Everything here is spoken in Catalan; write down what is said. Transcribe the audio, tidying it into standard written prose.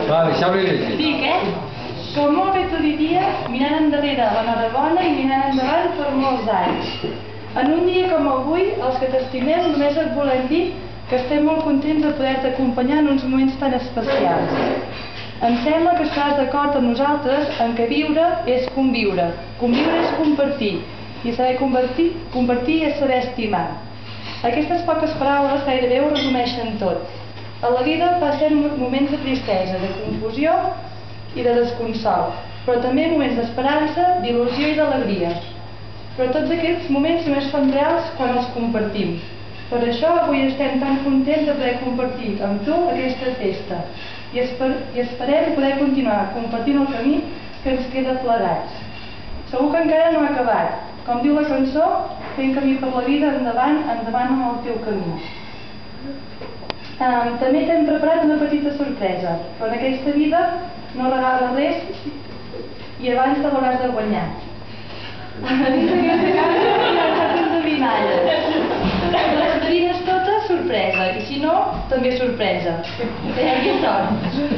Va, deixeu-li llegir. Dic, com molt bé t'ho diria, mirant endarrere l'enhorabona i mirant endavant per molts anys. En un dia com avui, els que t'estimem només et volem dir que estem molt contents de poder-te acompanyar en uns moments tan especials. Em sembla que estaràs d'acord amb nosaltres en que viure és conviure. Conviure és compartir. I saber compartir és saber estimar. Aquestes poques paraules gairebé ho resumeixen tot. A la vida passen moments de tristesa, de confusió i de desconsol, però també moments d'esperança, d'il·lusió i d'alegria. Però tots aquests moments només són reals quan els compartim. Per això avui estem tan contents de poder compartir amb tu aquesta festa i esperem poder continuar compartint el camí que ens queda plegats. Segur que encara no ha acabat. Com diu la cançó, fent camí per la vida, endavant, endavant amb el teu camí. També t'hem preparat una petita sorpresa, però en aquesta vida no regala res i abans te l'hauràs de guanyar. A dins d'aquesta casa hi ha unes endevinalles. Les endevines totes, sorpresa, i si no, també sorpresa. Que hi hagi sort.